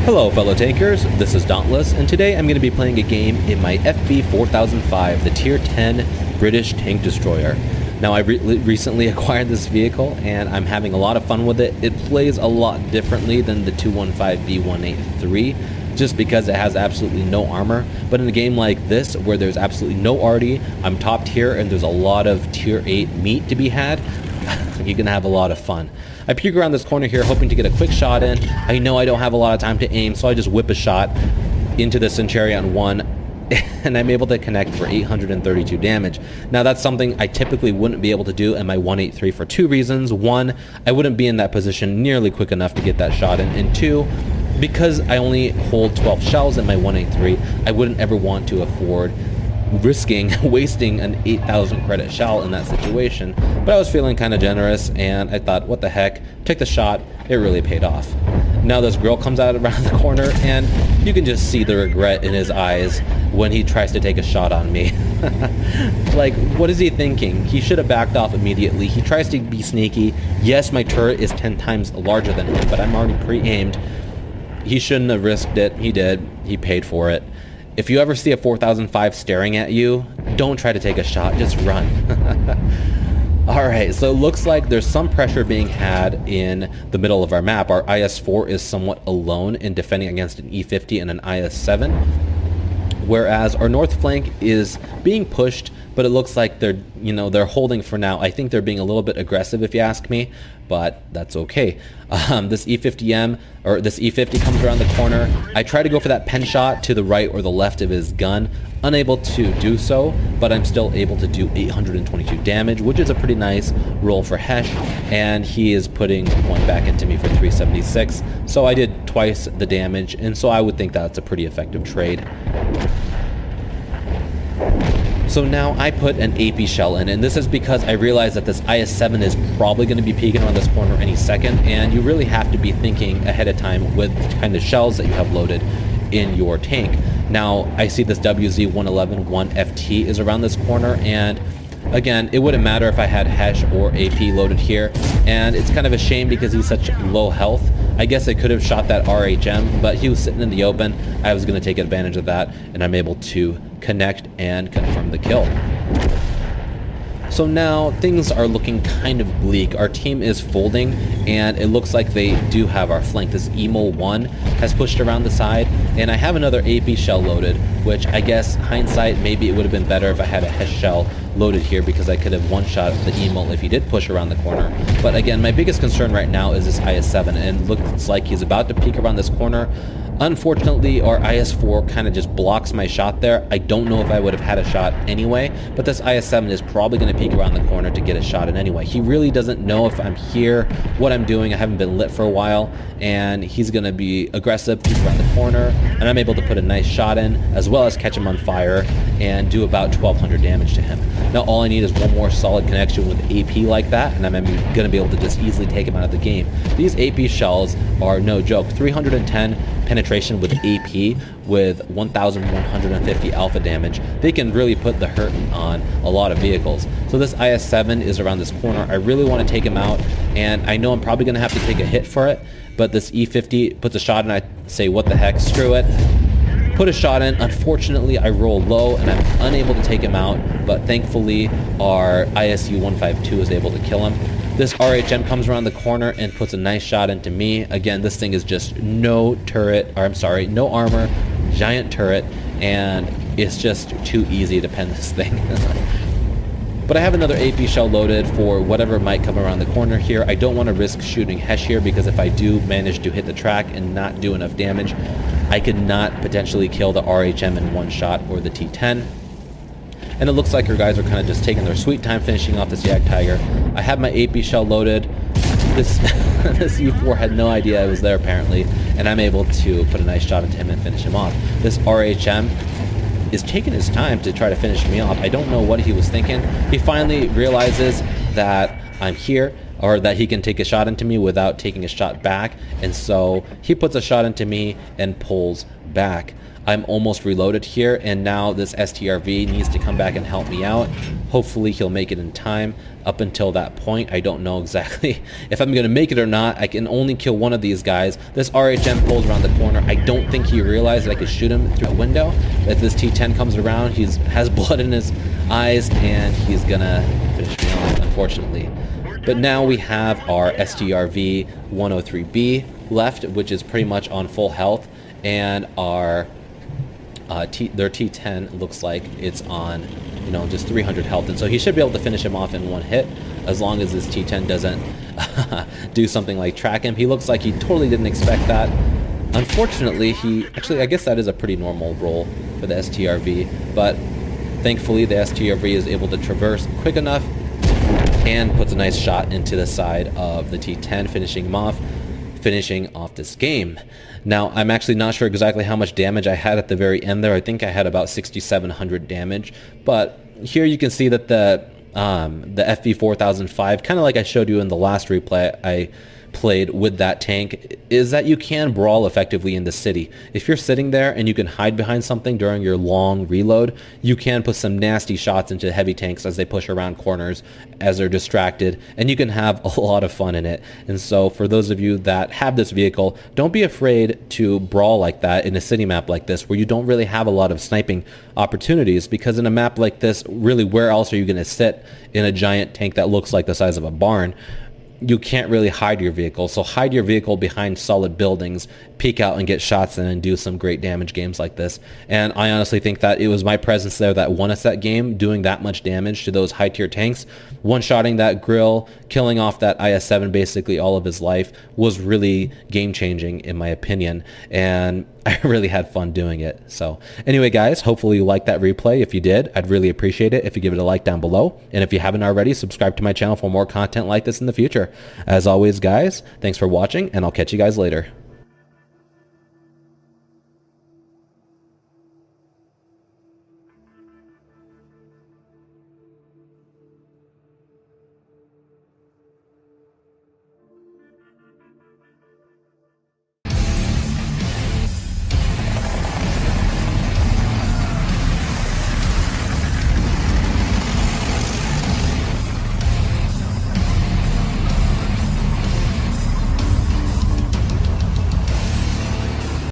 Hello fellow tankers, this is Dauntless, and today I'm going to be playing a game in my FV 4005, the Tier 10 British Tank Destroyer. Now I recently acquired this vehicle and I'm having a lot of fun with it. It plays a lot differently than the 215B183 just because it has absolutely no armor, but in a game like this where there's absolutely no arty, I'm top tier and there's a lot of Tier 8 meat to be had, you're going to have a lot of fun. I peek around this corner here hoping to get a quick shot in. I know I don't have a lot of time to aim, so I just whip a shot into the Centurion 1 and I'm able to connect for 832 damage. Now that's something I typically wouldn't be able to do in my 183 for two reasons. One, I wouldn't be in that position nearly quick enough to get that shot in, and two, because I only hold 12 shells in my 183, I wouldn't ever want to afford wasting an 8,000 credit shell in that situation. But I was feeling kind of generous and I thought, what the heck, took the shot. It really paid off. Now this girl comes out around the corner and you can just see the regret in his eyes when he tries to take a shot on me. Like, what is he thinking? He should have backed off immediately. He tries to be sneaky. Yes, my turret is 10 times larger than him, but I'm already pre-aimed. He shouldn't have risked it. He did. He paid for it. If you ever see a 4005 staring at you, don't try to take a shot, just run. Alright, so it looks like there's some pressure being had in the middle of our map. Our IS-4 is somewhat alone in defending against an E-50 and an IS-7, whereas our north flank is being pushed, but it looks like they're holding for now. I think they're being a little bit aggressive if you ask me, but that's okay. This E-50M, or this E-50 comes around the corner. I try to go for that pen shot to the right or the left of his gun. Unable to do so, but I'm still able to do 822 damage, which is a pretty nice roll for Hesh, and he is putting one back into me for 376. So I did twice the damage, and so I would think that's a pretty effective trade. So now I put an AP shell in, and this is because I realized that this IS-7 is probably going to be peeking around this corner any second, and you really have to be thinking ahead of time with the kind of shells that you have loaded in your tank. Now I see this WZ-111 1FT is around this corner, and again, it wouldn't matter if I had Hesh or AP loaded here, and it's kind of a shame because he's such low health. I guess I could have shot that RHM, but he was sitting in the open. I was going to take advantage of that, and I'm able to connect and confirm the kill. So now things are looking kind of bleak. Our team is folding, and it looks like they do have our flank. This Emo 1 has pushed around the side, and I have another AP shell loaded, which I guess hindsight, maybe it would have been better if I had a Hesh shell loaded here because I could have one-shot the Emo if he did push around the corner. But again, my biggest concern right now is this IS-7, and looks like he's about to peek around this corner. Unfortunately, our IS-4 kind of just blocks my shot there. I don't know if I would have had a shot anyway, but this IS-7 is probably going to peek around the corner to get a shot in anyway. He really doesn't know if I'm here, what I'm doing. I haven't been lit for a while, and he's going to be aggressive, peek around the corner, and I'm able to put a nice shot in, as well as catch him on fire and do about 1,200 damage to him. Now all I need is one more solid connection with AP like that, and I'm going to be able to just easily take him out of the game. These AP shells are no joke. 310 penetration with AP with 1,150 alpha damage. They can really put the hurt on a lot of vehicles. So this IS-7 is around this corner. I really want to take him out, and I know I'm probably going to have to take a hit for it, but this E-50 puts a shot in. I say, what the heck, screw it. Put a shot in. Unfortunately, I roll low and I'm unable to take him out, but thankfully our ISU-152 is able to kill him. This RHM comes around the corner and puts a nice shot into me. Again, this thing is just no armor, giant turret, and it's just too easy to pen this thing. But I have another AP shell loaded for whatever might come around the corner here. I don't want to risk shooting Hesh here because if I do manage to hit the track and not do enough damage, I could not potentially kill the RHM in one shot or the T10. And it looks like your guys are kind of just taking their sweet time finishing off this Jagdtiger. I have my AP shell loaded. This E4 had no idea I was there apparently, and I'm able to put a nice shot into him and finish him off. This RHM is taking his time to try to finish me off. I don't know what he was thinking. He finally realizes that I'm here. or that he can take a shot into me without taking a shot back. And so he puts a shot into me and pulls back. I'm almost reloaded here, and now this STRV needs to come back and help me out. Hopefully he'll make it in time. Up until that point, I don't know exactly if I'm going to make it or not. I can only kill one of these guys. This RHM pulls around the corner. I don't think he realized that I could shoot him through a window. If this T10 comes around, he has blood in his eyes, and he's going to finish me off, unfortunately. But now we have our STRV 103B left, which is pretty much on full health, and our their T10 looks like it's on, you know, just 300 health, and so he should be able to finish him off in one hit as long as this T10 doesn't do something like track him. He looks like he totally didn't expect that. Unfortunately, I guess that is a pretty normal roll for the STRV, but thankfully the STRV is able to traverse quick enough and puts a nice shot into the side of the T10, finishing off this game. Now, I'm actually not sure exactly how much damage I had at the very end there. I think I had about 6,700 damage, but here you can see that the FV4005, kind of like I showed you in the last replay I played with that tank, is that you can brawl effectively in the city. If you're sitting there and you can hide behind something during your long reload, you can put some nasty shots into heavy tanks as they push around corners, as they're distracted, and you can have a lot of fun in it. And so for those of you that have this vehicle, don't be afraid to brawl like that in a city map like this, where you don't really have a lot of sniping opportunities, because in a map like this, really, where else are you going to sit in a giant tank that looks like the size of a barn? You can't really hide your vehicle. So hide your vehicle behind solid buildings, peek out and get shots in, and do some great damage games like this. And I honestly think that it was my presence there that won us that game, doing that much damage to those high tier tanks. One-shotting that grill, killing off that IS-7 basically all of his life, was really game-changing in my opinion, and I really had fun doing it. So anyway, guys, hopefully you liked that replay. If you did, I'd really appreciate it if you give it a like down below, and if you haven't already, subscribe to my channel for more content like this in the future. As always, guys, thanks for watching, and I'll catch you guys later.